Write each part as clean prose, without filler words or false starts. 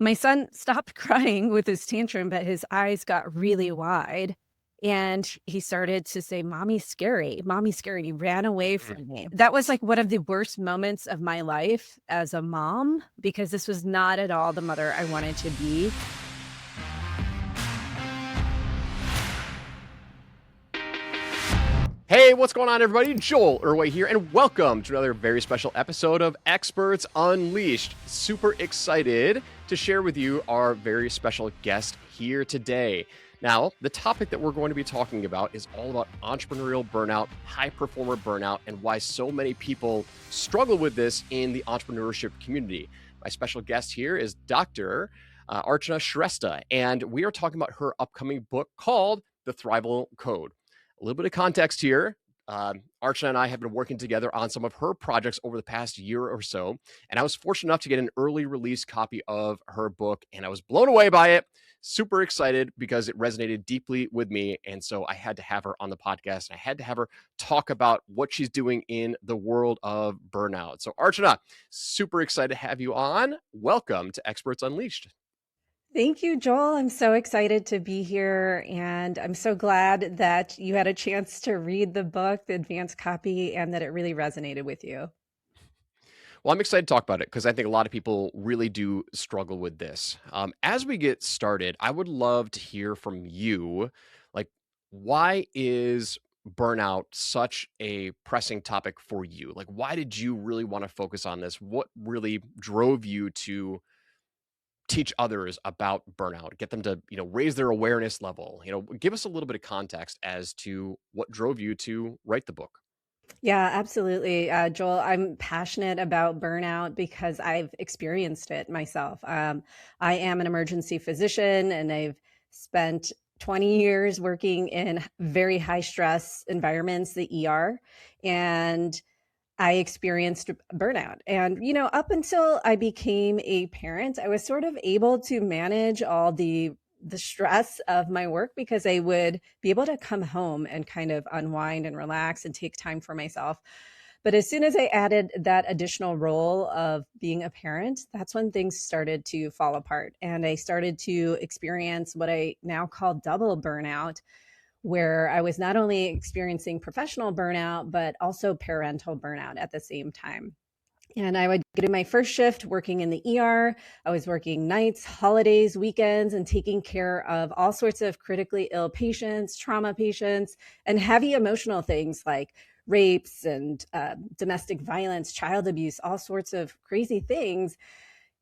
My son stopped crying with his tantrum, but his eyes got really wide. And he started to say, "Mommy's scary. Mommy's scary." And he ran away Mm. from me. That was like one of the worst moments of my life as a mom, because this was not at all the mother I wanted to be. Hey, what's going on, everybody? Joel Irway here, and welcome to another very special episode of Experts Unleashed. Super excited to share with you our very special guest here today. Now, the topic that we're going to be talking about is all about entrepreneurial burnout, high performer burnout, and why so many people struggle with this in the entrepreneurship community. My special guest here is Dr. Archana Shrestha, and we are talking about her upcoming book called The Thrival Code. A little bit of context here. Archana and I have been working together on some of her projects over the past year or so, and I was fortunate enough to get an early release copy of her book, and I was blown away by it. Super excited because it resonated deeply with me, and so I had to have her on the podcast, and I had to have her talk about what she's doing in the world of burnout. So Archana, super excited to have you on. Welcome to Experts Unleashed. Thank you, Joel. I'm so excited to be here. And I'm so glad that you had a chance to read the book, the advanced copy, and that it really resonated with you. Well, I'm excited to talk about it because I think a lot of people really do struggle with this. As we get started, I would love to hear from you. Like, why is burnout such a pressing topic for you? Like, why did you really want to focus on this? What really drove you to teach others about burnout, get them to, raise their awareness level? Give us a little bit of context as to what drove you to write the book. Yeah, absolutely. Joel, I'm passionate about burnout because I've experienced it myself. I am an emergency physician, and I've spent 20 years working in very high stress environments, the ER, and I experienced burnout. And, up until I became a parent, I was sort of able to manage all the stress of my work because I would be able to come home and kind of unwind and relax and take time for myself. But as soon as I added that additional role of being a parent, that's when things started to fall apart. And I started to experience what I now call double burnout, where I was not only experiencing professional burnout, but also parental burnout at the same time. And I would get in my first shift working in the ER. I was working nights, holidays, weekends, and taking care of all sorts of critically ill patients, trauma patients, and heavy emotional things like rapes and domestic violence, child abuse, all sorts of crazy things.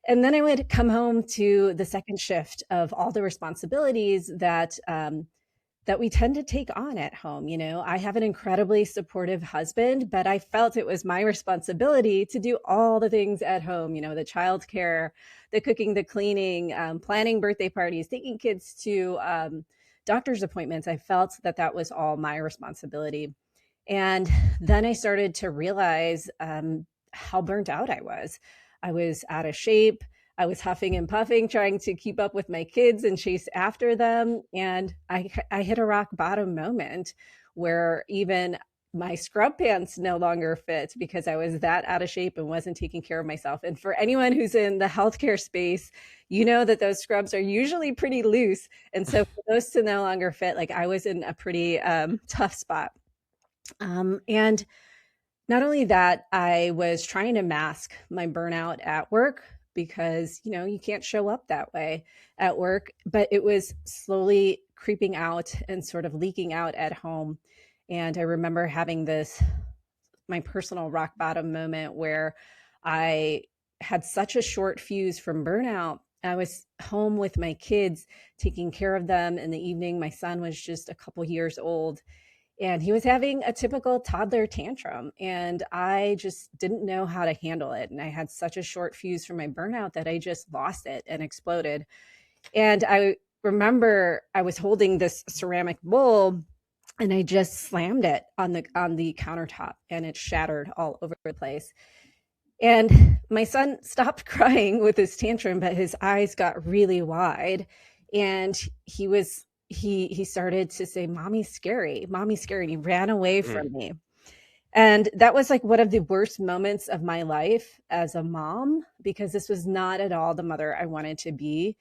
And then I would come home to the second shift of all the responsibilities that we tend to take on at home. I have an incredibly supportive husband, but I felt it was my responsibility to do all the things at home, the childcare, the cooking, the cleaning, planning birthday parties, taking kids to doctor's appointments. I felt that was all my responsibility. And then I started to realize how burnt out I was. I was out of shape. I was huffing and puffing, trying to keep up with my kids and chase after them. And I hit a rock bottom moment where even my scrub pants no longer fit because I was that out of shape and wasn't taking care of myself. And for anyone who's in the healthcare space, you know that those scrubs are usually pretty loose. And so for those to no longer fit, like I was in a pretty tough spot. And not only that, I was trying to mask my burnout at work because, you can't show up that way at work, but it was slowly creeping out and sort of leaking out at home. And I remember having my personal rock bottom moment where I had such a short fuse from burnout. I was home with my kids, taking care of them in the evening. My son was just a couple years old, and he was having a typical toddler tantrum, and I just didn't know how to handle it. And I had such a short fuse from my burnout that I just lost it and exploded. And I remember I was holding this ceramic bowl, and I just slammed it on the countertop, and it shattered all over the place. And my son stopped crying with his tantrum, but his eyes got really wide, and he started to say, "Mommy's scary. Mommy's scary." And he ran away from me. And that was like one of the worst moments of my life as a mom, because this was not at all the mother I wanted to be.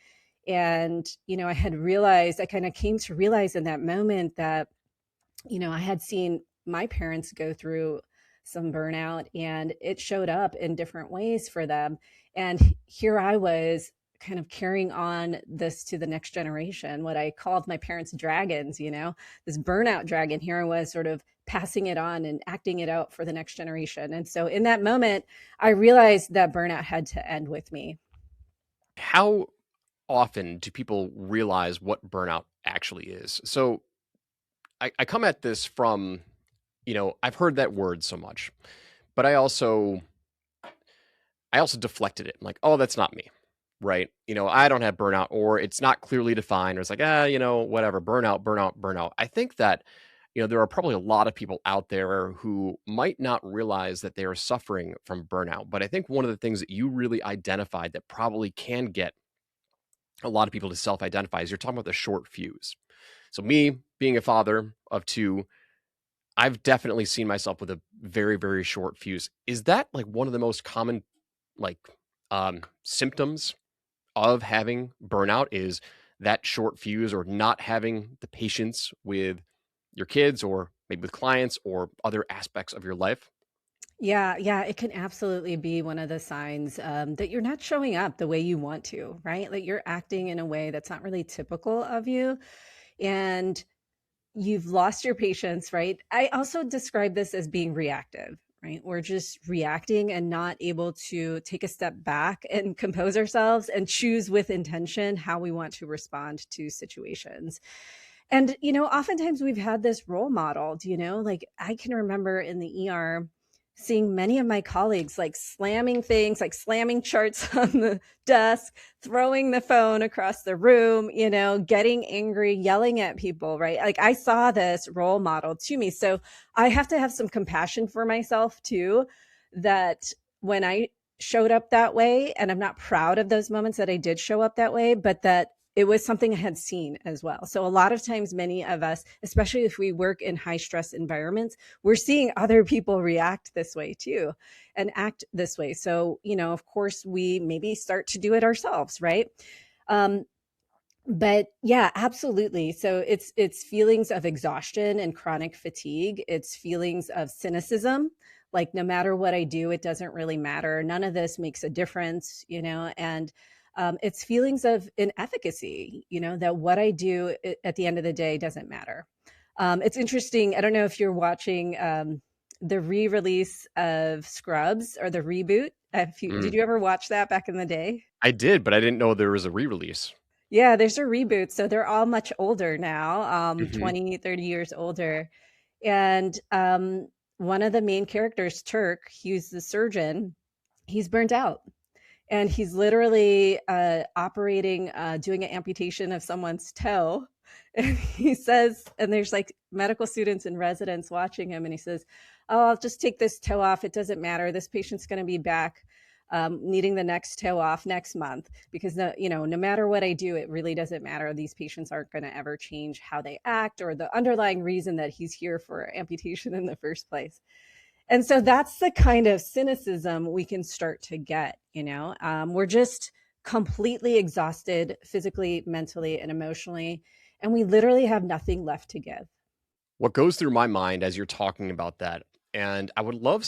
And, I had realized, I kind of came to realize in that moment that, I had seen my parents go through some burnout and it showed up in different ways for them. And here I was kind of carrying on this to the next generation, what I called my parents' dragons, this burnout dragon. Here I was sort of passing it on and acting it out for the next generation. And so in that moment, I realized that burnout had to end with me. How often do people realize what burnout actually is? So I come at this from, I've heard that word so much, but I also deflected it. I'm like, oh, that's not me. Right. I don't have burnout, or it's not clearly defined, or it's like, whatever, burnout, burnout, burnout. I think that, there are probably a lot of people out there who might not realize that they are suffering from burnout. But I think one of the things that you really identified that probably can get a lot of people to self-identify is you're talking about the short fuse. So me being a father of two, I've definitely seen myself with a very, very short fuse. Is that like one of the most common like symptoms of having burnout, is that short fuse, or not having the patience with your kids, or maybe with clients, or other aspects of your life? Yeah, yeah, it can absolutely be one of the signs that you're not showing up the way you want to, right? Like you're acting in a way that's not really typical of you. And you've lost your patience, right? I also describe this as being reactive, right? We're just reacting and not able to take a step back and compose ourselves and choose with intention how we want to respond to situations. And, oftentimes we've had this role model, like I can remember in the ER seeing many of my colleagues like slamming things, like slamming charts on the desk, throwing the phone across the room, getting angry, yelling at people, right? Like I saw this role model to me. So I have to have some compassion for myself too, that when I showed up that way, and I'm not proud of those moments that I did show up that way, but that it was something I had seen as well. So a lot of times, many of us, especially if we work in high stress environments, we're seeing other people react this way too and act this way. So, of course, we maybe start to do it ourselves, right? Um, but yeah, absolutely. So it's feelings of exhaustion and chronic fatigue. It's feelings of cynicism, like no matter what I do, it doesn't really matter. None of this makes a difference, and it's feelings of inefficacy, that what I do at the end of the day doesn't matter. It's interesting. I don't know if you're watching the re-release of Scrubs, or the reboot. Did Mm. you ever watch that back in the day? I did, but I didn't know there was a re-release. Yeah, there's a reboot. So they're all much older now, Hmm. 20, 30 years older. And one of the main characters, Turk, he's the surgeon. He's burnt out. And he's literally operating, doing an amputation of someone's toe. And he says, and there's like medical students and residents watching him, and he says, "Oh, I'll just take this toe off. It doesn't matter. This patient's going to be back needing the next toe off next month, because no matter what I do, it really doesn't matter. These patients aren't going to ever change how they act or the underlying reason that he's here for amputation in the first place." And so that's the kind of cynicism we can start to get. We're just completely exhausted physically, mentally, and emotionally, and we literally have nothing left to give. What goes through my mind as you're talking about that, and I would love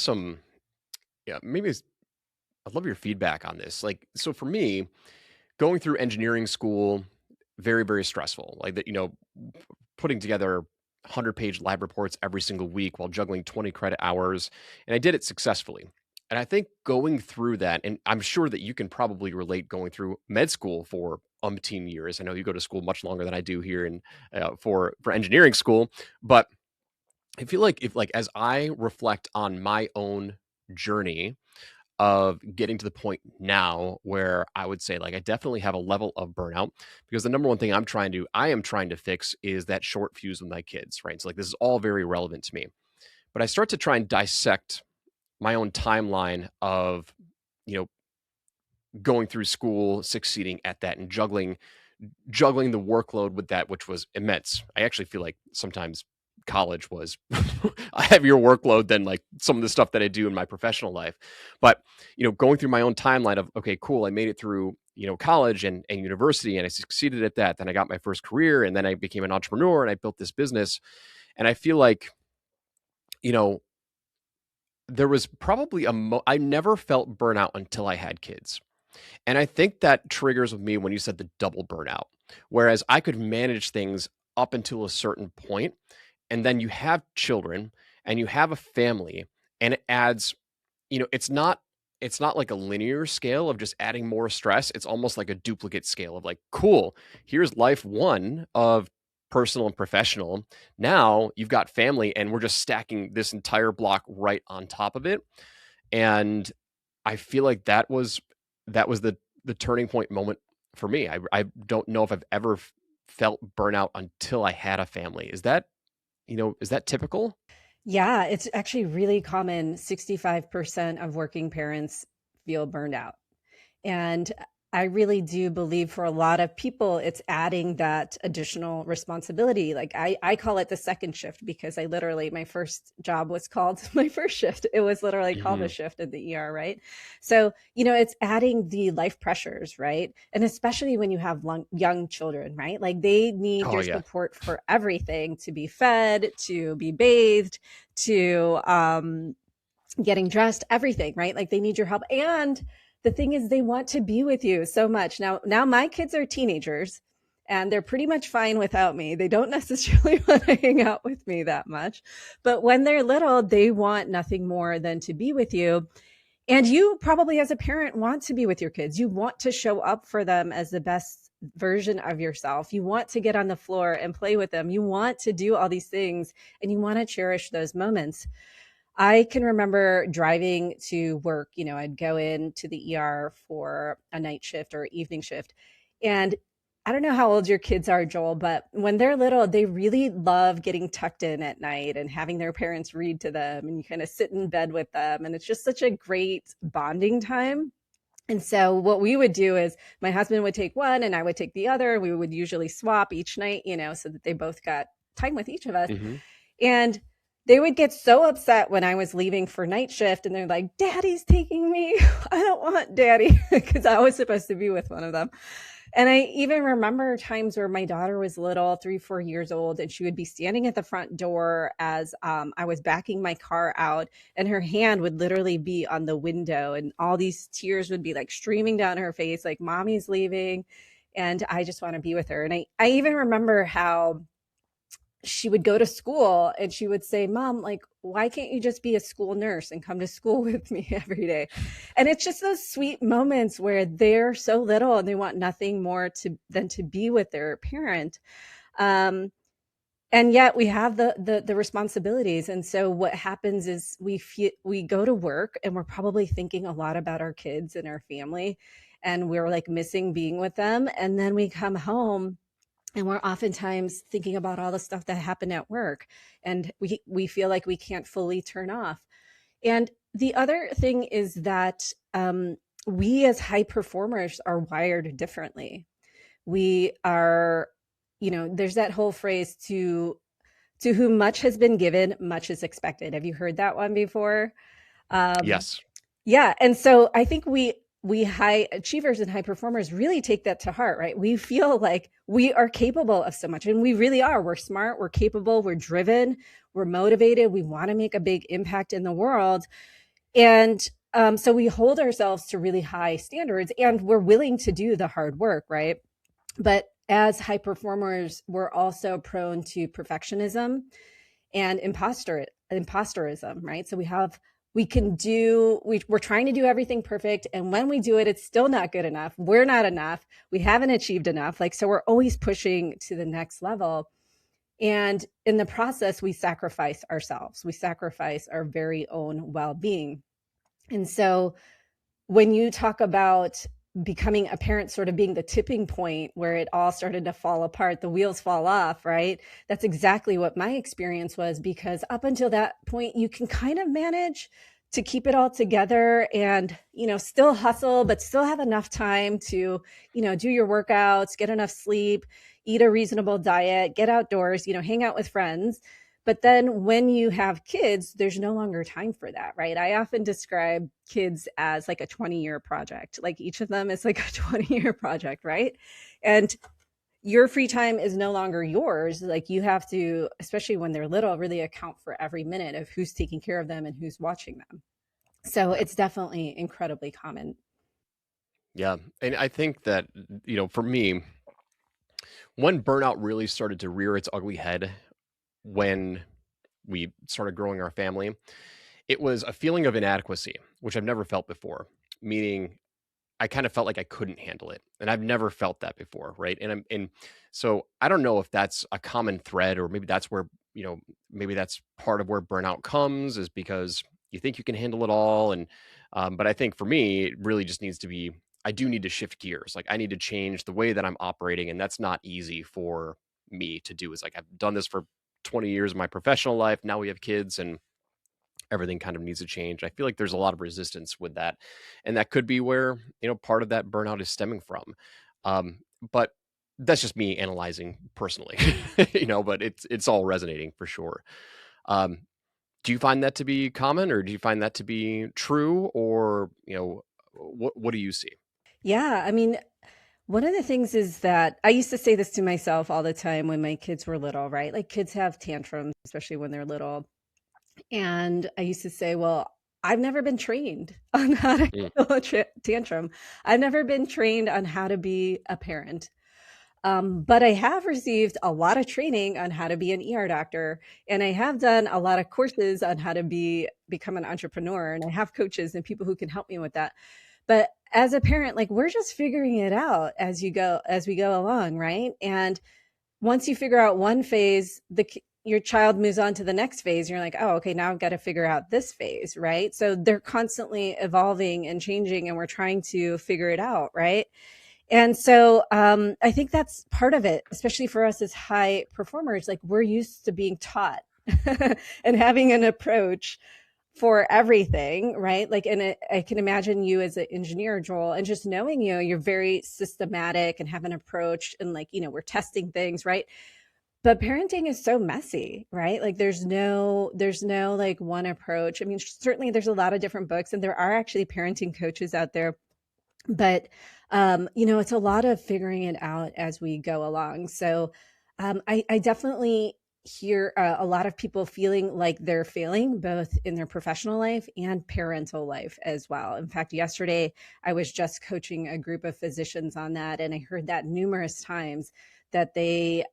yeah, I'd love your feedback on this. Like, so for me, going through engineering school, very, very stressful. Like that, putting together 100-page lab reports every single week while juggling 20 credit hours. And I did it successfully. And I think going through that, and I'm sure that you can probably relate going through med school for umpteen years. I know you go to school much longer than I do here in for engineering school, but I feel like if like as I reflect on my own journey of getting to the point now where I would say like I definitely have a level of burnout, because the number one thing I am trying to fix is that short fuse with my kids, right? So like this is all very relevant to me. But I start to try and dissect my own timeline of, you know, going through school, succeeding at that, and juggling the workload with that, which was immense. I actually feel like sometimes college was a heavier workload than like some of the stuff that I do in my professional life. But, going through my own timeline of, okay, cool, I made it through, college and university, and I succeeded at that. Then I got my first career, and then I became an entrepreneur, and I built this business. And I feel like, you know, there was probably I never felt burnout until I had kids. And I think that triggers with me when you said the double burnout, whereas I could manage things up until a certain point, and then you have children and you have a family, and it adds, it's not like a linear scale of just adding more stress. It's almost like a duplicate scale of like, cool, here's life one of personal and professional. Now you've got family, and we're just stacking this entire block right on top of it. And I feel like that was the turning point moment for me. I don't know if I've ever felt burnout until I had a family. Is that typical? Yeah, it's actually really common. 65% of working parents feel burned out. And I really do believe for a lot of people, it's adding that additional responsibility. Like I call it the second shift because my first job was called my first shift. It was literally called a Hmm. shift in the ER, right? So, it's adding the life pressures, right? And especially when you have young children, right? Like they need Oh your yeah. support for everything, to be fed, to be bathed, to getting dressed, everything, right? Like they need your help. And the thing is they want to be with you so much. Now my kids are teenagers and they're pretty much fine without me. They don't necessarily want to hang out with me that much. But when they're little, they want nothing more than to be with you. And you probably as a parent want to be with your kids. You want to show up for them as the best version of yourself. You want to get on the floor and play with them. You want to do all these things and you want to cherish those moments. I can remember driving to work. I'd go into the ER for a night shift or evening shift. And I don't know how old your kids are, Joel, but when they're little, they really love getting tucked in at night and having their parents read to them and you kind of sit in bed with them. And it's just such a great bonding time. And so what we would do is my husband would take one and I would take the other. We would usually swap each night, so that they both got time with each of us. Hmm. And they would get so upset when I was leaving for night shift and they're like, Daddy's taking me. I don't want Daddy because I was supposed to be with one of them. And I even remember times where my daughter was little, 3, 4 years old, and she would be standing at the front door as I was backing my car out, and her hand would literally be on the window, and all these tears would be like streaming down her face, like, Mommy's leaving, and I just want to be with her. And I even remember how she would go to school and she would say, Mom, like, why can't you just be a school nurse and come to school with me every day? And it's just those sweet moments where they're so little and they want nothing more than to be with their parent. Um, and yet we have the responsibilities. And so what happens is we go to work and we're probably thinking a lot about our kids and our family, and we're like missing being with them. And then we come home and we're oftentimes thinking about all the stuff that happened at work, and we feel like we can't fully turn off. And the other thing is that we as high performers are wired differently. We are, there's that whole phrase, to whom much has been given, much is expected. Have you heard that one before? Um, Yes. yeah. And so I think we high achievers and high performers really take that to heart, right? We feel like we are capable of so much, and we really are. We're smart, we're capable, we're driven, we're motivated, we want to make a big impact in the world. And so we hold ourselves to really high standards and we're willing to do the hard work, right? But as high performers, we're also prone to perfectionism and imposterism, right? So we're trying to do everything perfect, and when we do it, it's still not good enough. We're not enough. We haven't achieved enough. Like, so we're always pushing to the next level. And in the process, we sacrifice ourselves. We sacrifice our very own well-being. And so when you talk about becoming a parent sort of being the tipping point where it all started to fall apart, the wheels fall off, right? That's exactly what my experience was, because up until that point, you can kind of manage to keep it all together and, still hustle, but still have enough time to, do your workouts, get enough sleep, eat a reasonable diet, get outdoors, hang out with friends. But then when you have kids, there's no longer time for that, right? I often describe kids as like a 20-year project. Like each of them is like a 20-year project, right? And your free time is no longer yours. Like you have to, especially when they're little, really account for every minute of who's taking care of them and who's watching them. So Right. it's definitely incredibly common. Yeah. And I think that, for me, when burnout really started to rear its ugly head when we started growing our family, it was a feeling of inadequacy, which I've never felt before, meaning I kind of felt like I couldn't handle it. And I've never felt that before, right? And so I don't know if that's a common thread, or maybe that's where, maybe that's part of where burnout comes, is because you think you can handle it all. And but I think for me, it really just needs to be, I do need to shift gears. Like I need to change the way that I'm operating. And that's not easy for me to do. Is like I've done this for 20 years of my professional life. Now we have kids, and everything kind of needs to change. I feel like there's a lot of resistance with that. And that could be where, part of that burnout is stemming from. But that's just me analyzing personally, but it's all resonating for sure. Um, do you find that to be common, or do you find that to be true, or, what do you see? Yeah. I mean, one of the things is that I used to say this to myself all the time when my kids were little, right? Like kids have tantrums, especially when they're little. And I used to say, well, I've never been trained on how to Mm, handle a tantrum. I've never been trained on how to be a parent. But I have received a lot of training on how to be an ER doctor, and I have done a lot of courses on how to become an entrepreneur, and I have coaches and people who can help me with that. But as a parent, like we're just figuring it out as we go along, right? And once you figure out one phase, your child moves on to the next phase. And you're like, oh, okay, now I've got to figure out this phase, right? So they're constantly evolving and changing, and we're trying to figure it out, right? And so I think that's part of it, especially for us as high performers. Like we're used to being taught and having an approach for everything, right? Like, and I can imagine you as an engineer, Joel, and just knowing you, you're very systematic and have an approach, and like, we're testing things, right? But parenting is so messy, right? Like there's no like one approach. I mean, certainly there's a lot of different books, and there are actually parenting coaches out there, but it's a lot of figuring it out as we go along. So I definitely hear a lot of people feeling like they're failing both in their professional life and parental life as well. In fact, yesterday I was just coaching a group of physicians on that, and I heard that numerous times, that a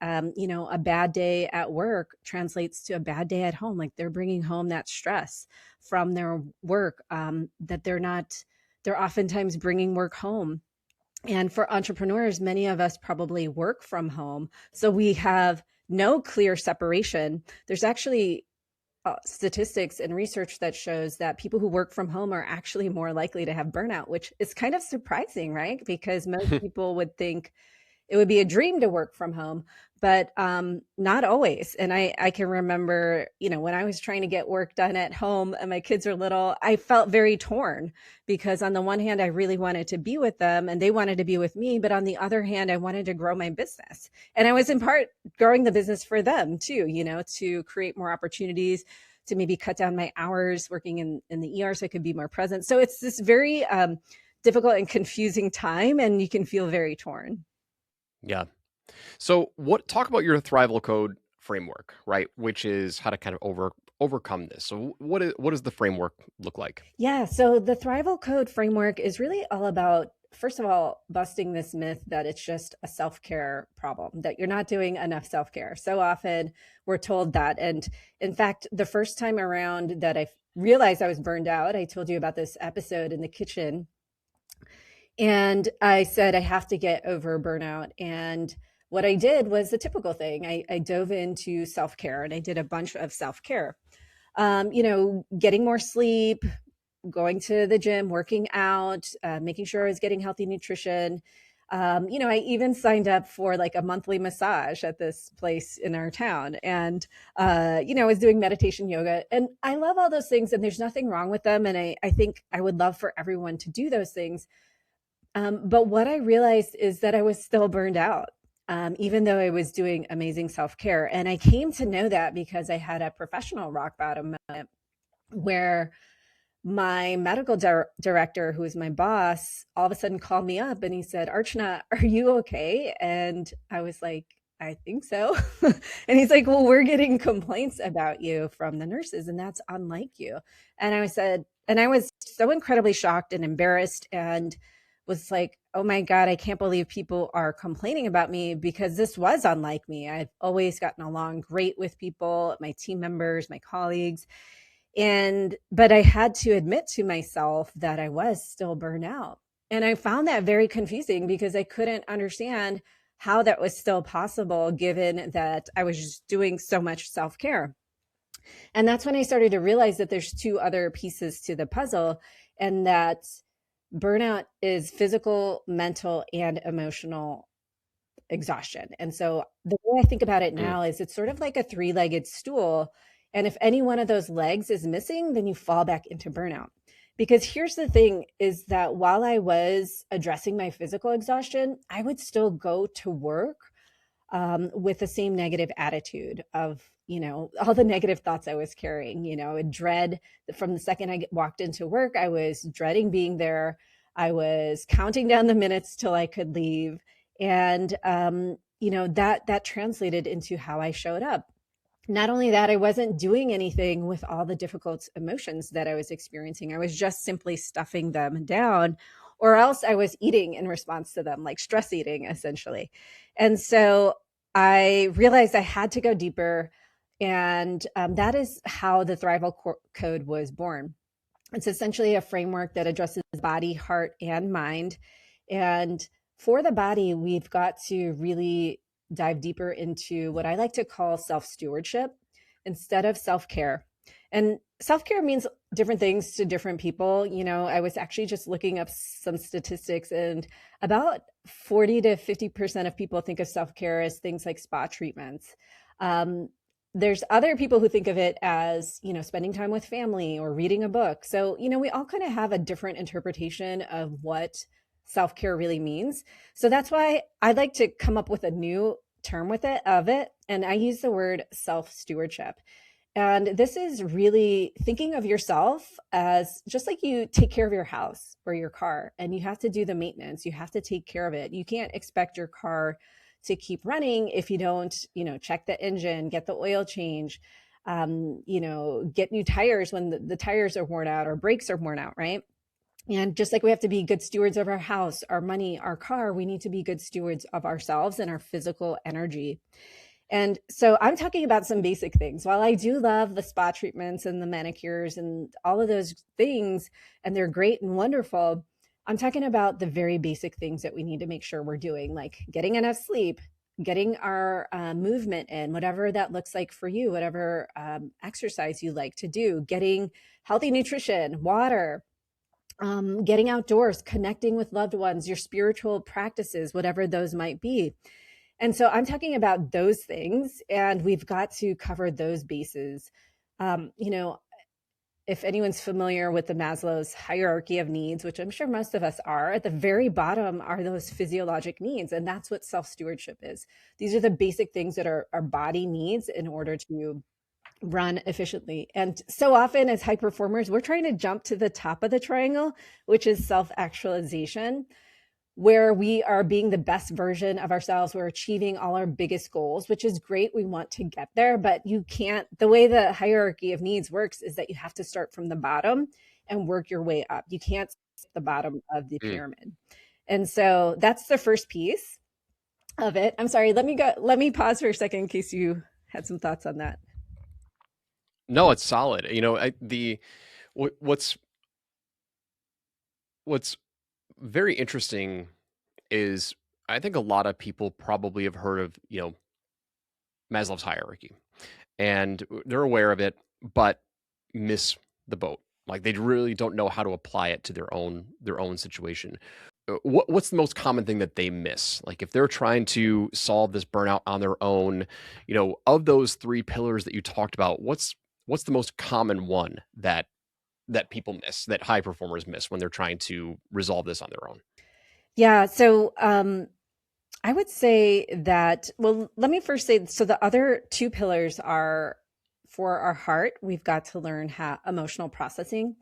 bad day at work translates to a bad day at home. Like they're bringing home that stress from their work, that they're oftentimes bringing work home. And for entrepreneurs, many of us probably work from home. So we have no clear separation. There's actually statistics and research that shows that people who work from home are actually more likely to have burnout, which is kind of surprising, right? Because most people would think it would be a dream to work from home, but not always. And I can remember, when I was trying to get work done at home and my kids are little, I felt very torn, because on the one hand, I really wanted to be with them and they wanted to be with me. But on the other hand, I wanted to grow my business. And I was in part growing the business for them too, to create more opportunities, to maybe cut down my hours working in the ER so I could be more present. So it's this very difficult and confusing time, and you can feel very torn. yeah. So talk about your Thrival Code framework, right? Which is how to kind of overcome this. So what does the framework look like? Yeah. So the Thrival Code framework is really all about, first of all, busting this myth that it's just a self care problem, that you're not doing enough self care. So often we're told that. And in fact, the first time around that I realized I was burned out, I told you about this episode in the kitchen. And I said, I have to get over burnout. And what I did was the typical thing. I dove into self care, and I did a bunch of self care. Getting more sleep, going to the gym, working out, making sure I was getting healthy nutrition. I even signed up for like a monthly massage at this place in our town. And, I was doing meditation, yoga, and I love all those things, and there's nothing wrong with them. And I think I would love for everyone to do those things. But what I realized is that I was still burned out. even though I was doing amazing self-care. And I came to know that because I had a professional rock bottom moment where my medical director, who was my boss, all of a sudden called me up and he said, Archana, are you okay? And I was like, I think so. And he's like, well, we're getting complaints about you from the nurses, and that's unlike you. And I was so incredibly shocked and embarrassed and was like, oh my God, I can't believe people are complaining about me, because this was unlike me. I've always gotten along great with people, my team members, my colleagues. But I had to admit to myself that I was still burnt out. And I found that very confusing because I couldn't understand how that was still possible, given that I was just doing so much self-care. And that's when I started to realize that there's two other pieces to the puzzle, and that burnout is physical, mental, and emotional exhaustion. And so the way I think about it Mm. now is it's sort of like a three-legged stool. And if any one of those legs is missing, then you fall back into burnout. Because here's the thing, is that while I was addressing my physical exhaustion, I would still go to work with the same negative attitude of, all the negative thoughts I was carrying, a dread from the second I walked into work. I was dreading being there. I was counting down the minutes till I could leave. And, that translated into how I showed up. Not only that, I wasn't doing anything with all the difficult emotions that I was experiencing. I was just simply stuffing them down, or else I was eating in response to them, like stress eating, essentially. And so I realized I had to go deeper. And that is how the Thrival Code was born. It's essentially a framework that addresses body, heart, and mind. And for the body, we've got to really dive deeper into what I like to call self-stewardship instead of self-care. And self-care means different things to different people. I was actually just looking up some statistics, and about 40 to 50% of people think of self-care as things like spa treatments. There's other people who think of it as, spending time with family or reading a book. So, we all kind of have a different interpretation of what self-care really means. So that's why I like to come up with a new term of it. And I use the word self-stewardship. And this is really thinking of yourself as just like you take care of your house or your car, and you have to do the maintenance. You have to take care of it. You can't expect your car to keep running if you don't, check the engine, get the oil change, get new tires when the tires are worn out or brakes are worn out, right? And just like we have to be good stewards of our house, our money, our car, we need to be good stewards of ourselves and our physical energy. And so I'm talking about some basic things. While I do love the spa treatments and the manicures and all of those things, and they're great and wonderful, I'm talking about the very basic things that we need to make sure we're doing, like getting enough sleep, getting our movement in, whatever that looks like for you, whatever exercise you like to do, getting healthy nutrition, water, getting outdoors, connecting with loved ones, your spiritual practices, whatever those might be. And so I'm talking about those things, and we've got to cover those bases. Um, you know, if anyone's familiar with the Maslow's hierarchy of needs, which I'm sure most of us are, at the very bottom are those physiologic needs. And that's what self-stewardship is. These are the basic things that our body needs in order to run efficiently. And so often as high performers, we're trying to jump to the top of the triangle, which is self-actualization, where we are being the best version of ourselves. We're achieving all our biggest goals, which is great. We want to get there, but you can't, the way the hierarchy of needs works is that you have to start from the bottom and work your way up. You can't start at the bottom of the pyramid. And so that's the first piece of it. I'm sorry, let me pause for a second in case you had some thoughts on that. No, it's solid. What's very interesting is I think a lot of people probably have heard of, Maslow's hierarchy, and they're aware of it, but miss the boat. Like they really don't know how to apply it to their own situation. What's the most common thing that they miss? Like if they're trying to solve this burnout on their own, of those three pillars that you talked about, what's the most common one that people miss, that high performers miss when they're trying to resolve this on their own? Yeah. So I would say that, well, let me first say, so the other two pillars are for our heart, we've got to learn how emotional processing.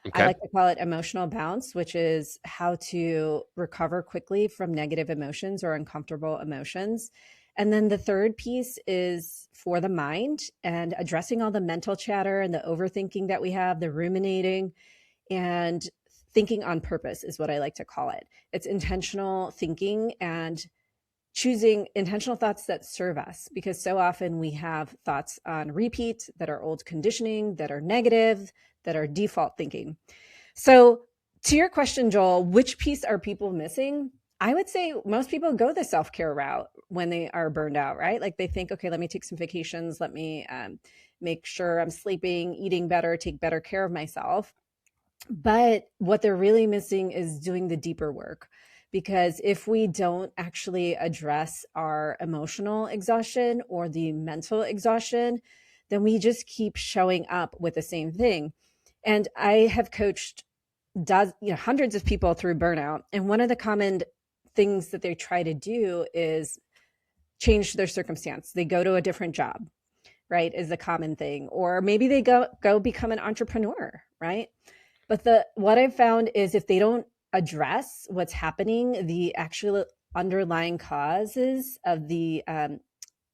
I Okay. like to call it emotional bounce, which is how to recover quickly from negative emotions or uncomfortable emotions. And then the third piece is for the mind and addressing all the mental chatter and the overthinking that we have, the ruminating, and thinking on purpose is what I like to call it. It's intentional thinking and choosing intentional thoughts that serve us, because so often we have thoughts on repeat that are old conditioning, that are negative, that are default thinking. So, to your question, Joel, which piece are people missing? I would say most people go the self care route when they are burned out, right? Like they think, okay, let me take some vacations, let me make sure I'm sleeping, eating better, take better care of myself. But what they're really missing is doing the deeper work. Because if we don't actually address our emotional exhaustion or the mental exhaustion, then we just keep showing up with the same thing. And I have coached hundreds of people through burnout. And one of the common things that they try to do is change their circumstance. They go to a different job, right? Is the common thing. Or maybe they go become an entrepreneur, right? But the what I've found is if they don't address what's happening, the actual underlying causes of the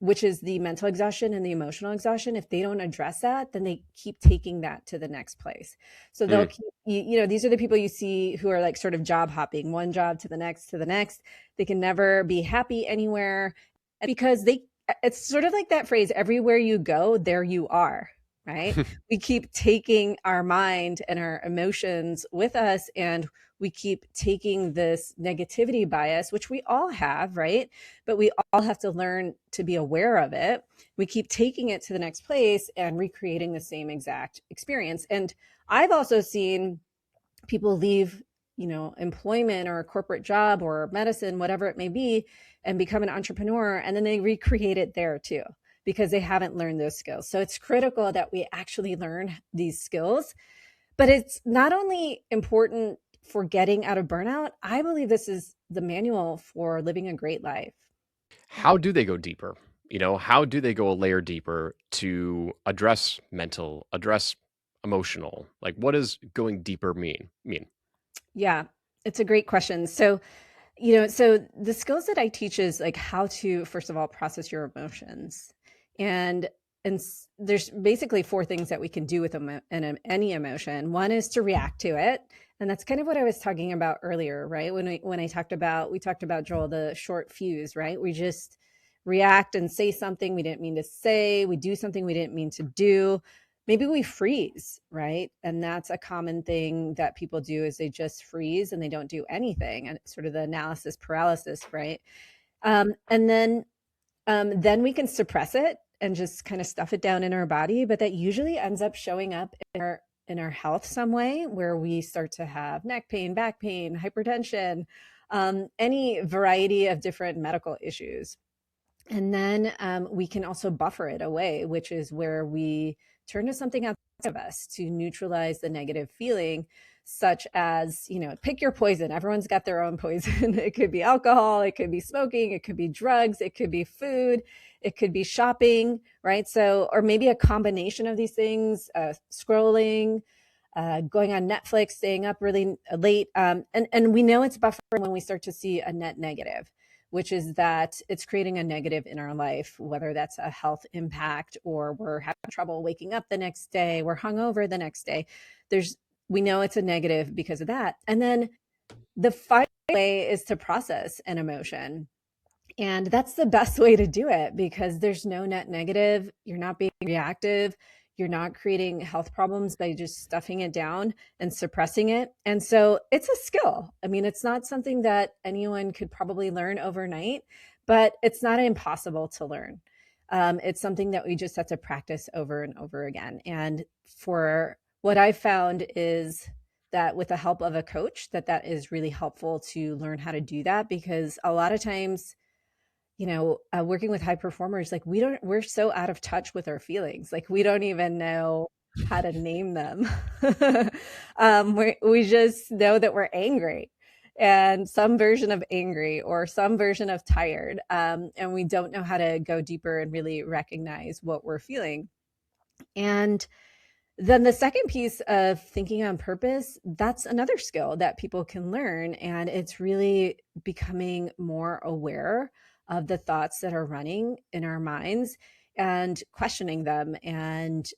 which is the mental exhaustion and the emotional exhaustion, if they don't address that, then they keep taking that to the next place. So they'll Mm. keep, these are the people you see who are like sort of job hopping, one job to the next to the next. They can never be happy anywhere because it's sort of like that phrase, everywhere you go, there you are, right? We keep taking our mind and our emotions with us, and we keep taking this negativity bias, which we all have, right? But we all have to learn to be aware of it. We keep taking it to the next place and recreating the same exact experience. And I've also seen people leave, employment or a corporate job or medicine, whatever it may be, and become an entrepreneur, and then they recreate it there too because they haven't learned those skills. So it's critical that we actually learn these skills. But it's not only important for getting out of burnout, I believe this is the manual for living a great life. How do they go deeper? How do they go a layer deeper to address mental, address emotional? Like, what does going deeper mean? Yeah, it's a great question. So the skills that I teach is like how to, first of all, process your emotions. And there's basically four things that we can do with any emotion. One is to react to it. And that's kind of what I was talking about earlier, right? We talked about Joel, the short fuse, right? We just react and say something we didn't mean to say. We do something we didn't mean to do. Maybe we freeze, right? And that's a common thing that people do is they just freeze and they don't do anything, and it's sort of the analysis paralysis, right? And then we can suppress it and just kind of stuff it down in our body, but that usually ends up showing up in our health some way, where we start to have neck pain, back pain, hypertension, any variety of different medical issues. And then we can also buffer it away, which is where we turn to something outside of us to neutralize the negative feeling, such as, pick your poison. Everyone's got their own poison. It could be alcohol, it could be smoking, it could be drugs, it could be food, it could be shopping, right? So, or maybe a combination of these things, scrolling, going on Netflix, staying up really late. And we know it's buffering when we start to see a net negative, which is that it's creating a negative in our life, whether that's a health impact or we're having trouble waking up the next day, we're hungover the next day. We know it's a negative because of that. And then the final way is to process an emotion. And that's the best way to do it because there's no net negative. You're not being reactive. You're not creating health problems by just stuffing it down and suppressing it. And so it's a skill. I mean, it's not something that anyone could probably learn overnight, but it's not impossible to learn. It's something that we just have to practice over and over again. And for what I've found is that with the help of a coach, that is really helpful to learn how to do that, because a lot of times, working with high performers, like we're so out of touch with our feelings. Like we don't even know how to name them. We just know that we're angry. and some version of angry or some version of tired. And we don't know how to go deeper and really recognize what we're feeling. And then the second piece of thinking on purpose, that's another skill that people can learn. And it's really becoming more aware of the thoughts that are running in our minds and questioning them and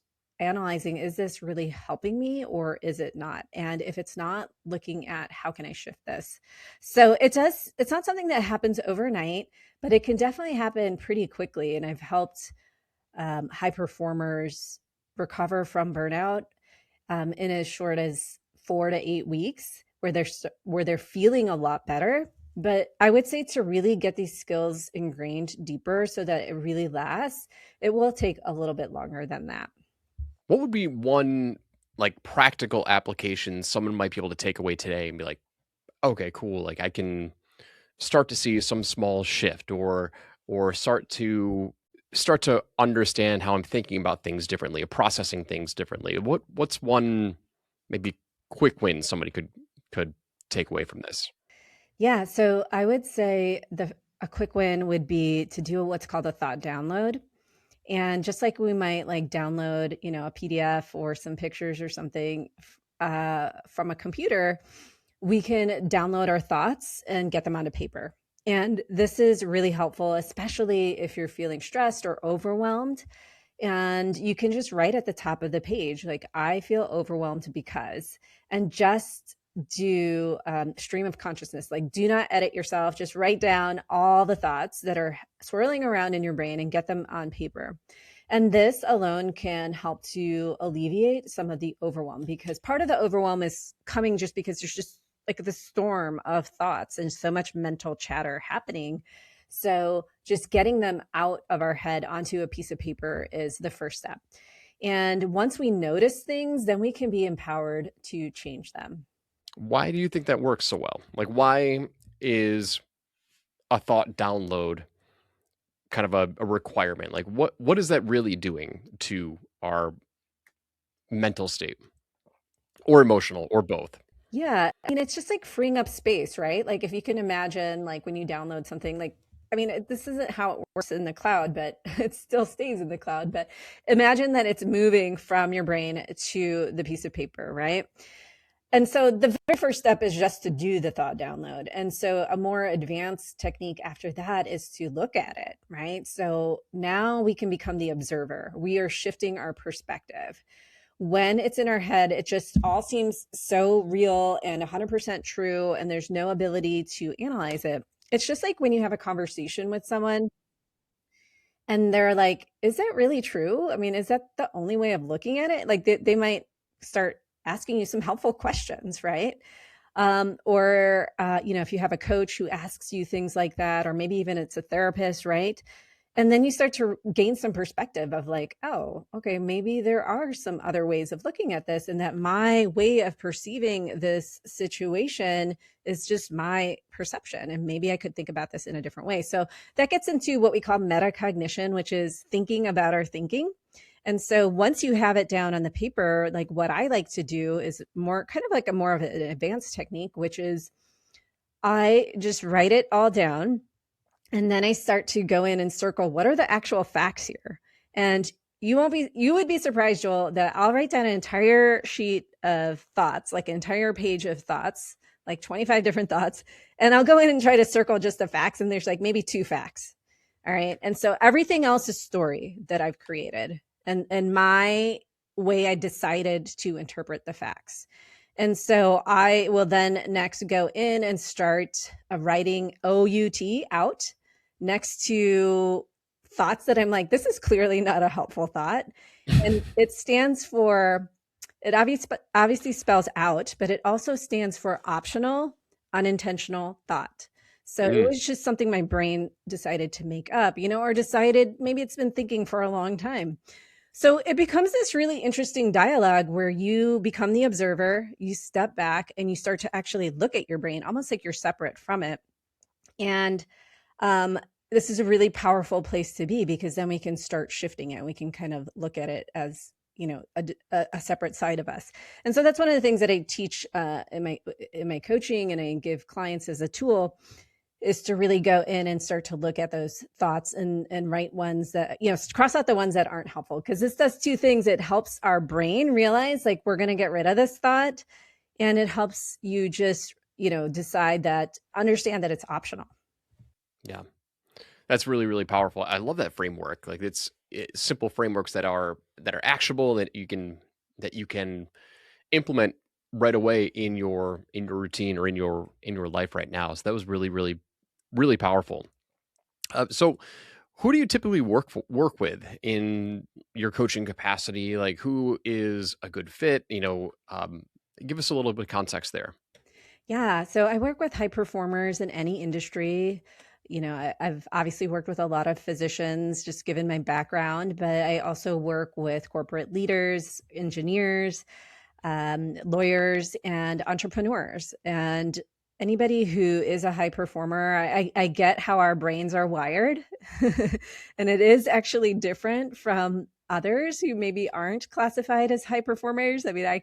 analyzing, is this really helping me or is it not? And if it's not, looking at how can I shift this? So it's not something that happens overnight, but it can definitely happen pretty quickly. And I've helped high performers recover from burnout in as short as 4 to 8 weeks, where they're feeling a lot better. But I would say to really get these skills ingrained deeper so that it really lasts, it will take a little bit longer than that. What would be one like practical application someone might be able to take away today and be like, okay, cool. Like I can start to see some small shift or start to understand how I'm thinking about things differently, or processing things differently. What's one maybe quick win somebody could take away from this? Yeah, so I would say a quick win would be to do what's called a thought download. And just like we might like download, a PDF or some pictures or something from a computer, we can download our thoughts and get them onto paper. And this is really helpful, especially if you're feeling stressed or overwhelmed. And you can just write at the top of the page, like, I feel overwhelmed because, and just do stream of consciousness. Like, do not edit yourself. Just write down all the thoughts that are swirling around in your brain and get them on paper. And this alone can help to alleviate some of the overwhelm, because part of the overwhelm is coming just because there's just like the storm of thoughts and so much mental chatter happening. So just getting them out of our head onto a piece of paper is the first step. And once we notice things, then we can be empowered to change them. Why do you think that works so well? Like why is a thought download kind of a requirement? Like what is that really doing to our mental state or emotional or both? Yeah. I mean, it's just like freeing up space, right? Like if you can imagine, like when you download something, like, I mean, this isn't how it works in the cloud, but it still stays in the cloud. But imagine that it's moving from your brain to the piece of paper, right? And so the very first step is just to do the thought download. And so a more advanced technique after that is to look at it, right? So now we can become the observer. We are shifting our perspective. When it's in our head, it just all seems so real and 100% true, and there's no ability to analyze it. It's just like when you have a conversation with someone and they're like, is that really true? I mean, is that the only way of looking at it? Like they might start asking you some helpful questions, right? Or if you have a coach who asks you things like that, or maybe even it's a therapist, right? And then you start to gain some perspective of like, oh, okay, maybe there are some other ways of looking at this, and that my way of perceiving this situation is just my perception. And maybe I could think about this in a different way. So that gets into what we call metacognition, which is thinking about our thinking. And so once you have it down on the paper, like what I like to do is more kind of like a more of an advanced technique, which is I just write it all down. And then I start to go in and circle what are the actual facts here. And you would be surprised, Joel, that I'll write down an entire sheet of thoughts, like an entire page of thoughts, like 25 different thoughts. And I'll go in and try to circle just the facts. And there's like maybe 2 facts. All right. And so everything else is story that I've created and my way I decided to interpret the facts. And so I will then next go in and start writing out next to thoughts that I'm like, this is clearly not a helpful thought. And it stands for, it obviously spells out, but it also stands for optional, unintentional thought. So it was just something my brain decided to make up, or decided maybe it's been thinking for a long time. So it becomes this really interesting dialogue where you become the observer, you step back and you start to actually look at your brain, almost like you're separate from it. And this is a really powerful place to be, because then we can start shifting it. We can kind of look at it as a separate side of us. And so that's one of the things that I teach in my coaching, and I give clients as a tool, is to really go in and start to look at those thoughts and write ones that, cross out the ones that aren't helpful. Because this does two things. It helps our brain realize, like, we're going to get rid of this thought. And it helps you just, decide that, understand that it's optional. Yeah. That's really, really powerful. I love that framework. Like it's simple frameworks that are actionable, that you can implement right away in your routine or in your life right now. So that was really, really, really powerful. So who do you typically work with in your coaching capacity? Like, who is a good fit? Give us a little bit of context there. Yeah. So I work with high performers in any industry. I've obviously worked with a lot of physicians, just given my background, but I also work with corporate leaders, engineers, lawyers, and entrepreneurs. And anybody who is a high performer, I get how our brains are wired. And it is actually different from others who maybe aren't classified as high performers. I mean, I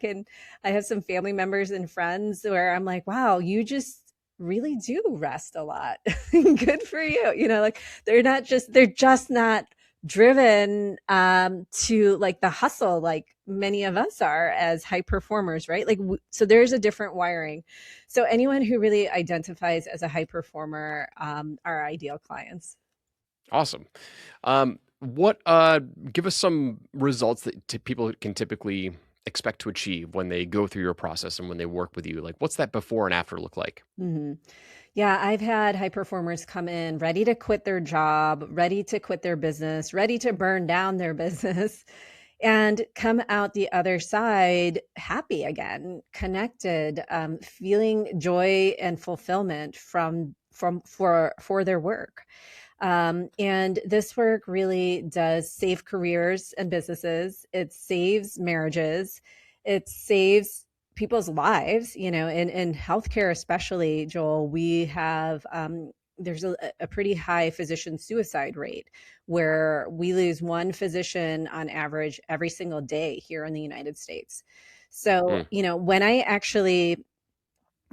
have some family members and friends where I'm like, wow, you just really do rest a lot. Good for you. Like, they're just not driven to, like, the hustle like many of us are as high performers, right? Like, so there's a different wiring. So anyone who really identifies as a high performer are ideal clients. Awesome. What give us some results that people can typically expect to achieve when they go through your process and when they work with you? Like, what's that before and after look like? Mm-hmm. Yeah, I've had high performers come in ready to quit their job, ready to quit their business, ready to burn down their business, and come out the other side happy again, connected, feeling joy and fulfillment for their work. And this work really does save careers and businesses. It saves marriages. It saves people's lives, in healthcare, especially, Joel. We have, there's a pretty high physician suicide rate, where we lose one physician on average every single day here in the United States. So, Mm, when I actually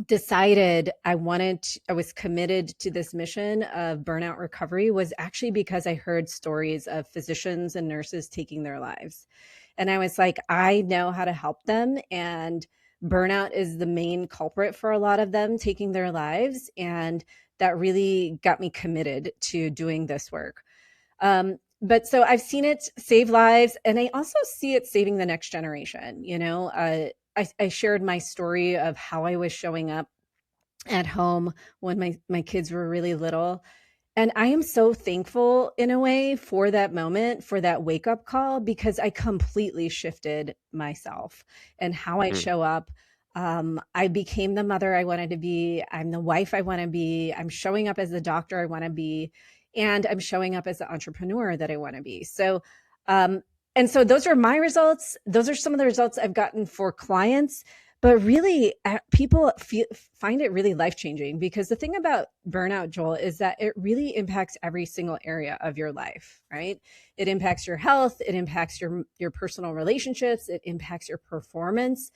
decided I was committed to this mission of burnout recovery, was actually because I heard stories of physicians and nurses taking their lives. And I was like, I know how to help them. And burnout is the main culprit for a lot of them taking their lives. And that really got me committed to doing this work. But so I've seen it save lives, and I also see it saving the next generation. I shared my story of how I was showing up at home when my kids were really little. And I am so thankful, in a way, for that moment, for that wake up call, because I completely shifted myself and how I mm. show up. I became the mother I wanted to be. I'm the wife I want to be. I'm showing up as the doctor I want to be. And I'm showing up as the entrepreneur that I want to be. So, and so those are my results. Those are some of the results I've gotten for clients. But really, people find it really life-changing, because the thing about burnout, Joel, is that it really impacts every single area of your life, right? It impacts your health, it impacts your personal relationships, it impacts your performance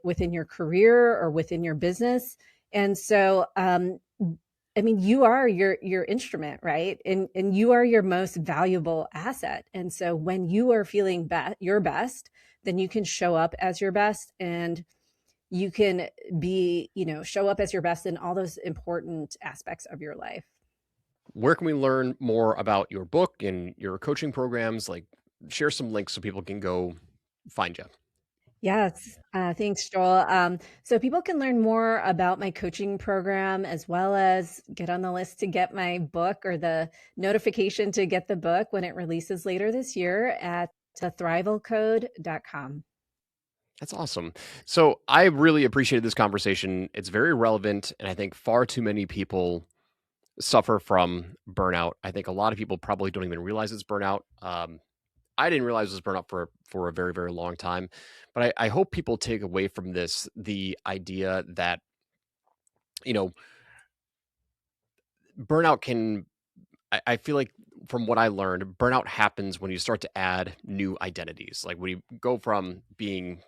within your career or within your business. And so, I mean, you are your instrument, right? And you are your most valuable asset. And so when you are feeling your best, then you can show up as your best, and you can show up as your best in all those important aspects of your life. Where can we learn more about your book and your coaching programs? Like, share some links so people can go find you. Yes. Thanks, Joel. So people can learn more about my coaching program, as well as get on the list to get my book, or the notification to get the book when it releases later this year, at thrivalcode.com. That's awesome. So I really appreciated this conversation. It's very relevant, and I think far too many people suffer from burnout. I think a lot of people probably don't even realize it's burnout. I didn't realize it was burnout for a very, very long time, but I hope people take away from this the idea that, you know burnout can. I feel like from what I learned, burnout happens when you start to add new identities. Like when you go from being,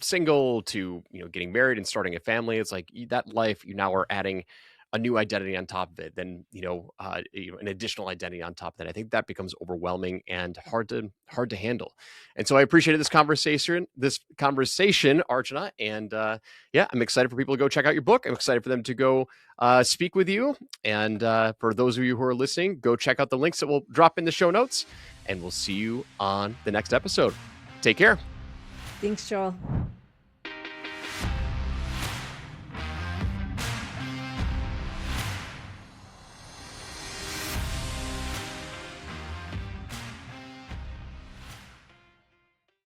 single to, getting married and starting a family. It's like that life, you now are adding a new identity on top of it, then an additional identity on top of that. I think that becomes overwhelming and hard to handle. And so I appreciated this conversation, Archana, and yeah, I'm excited for people to go check out your book. I'm excited for them to go speak with you. And for those of you who are listening, go check out the links that we'll drop in the show notes, and we'll see you on the next episode. Take care. Thanks, Joel.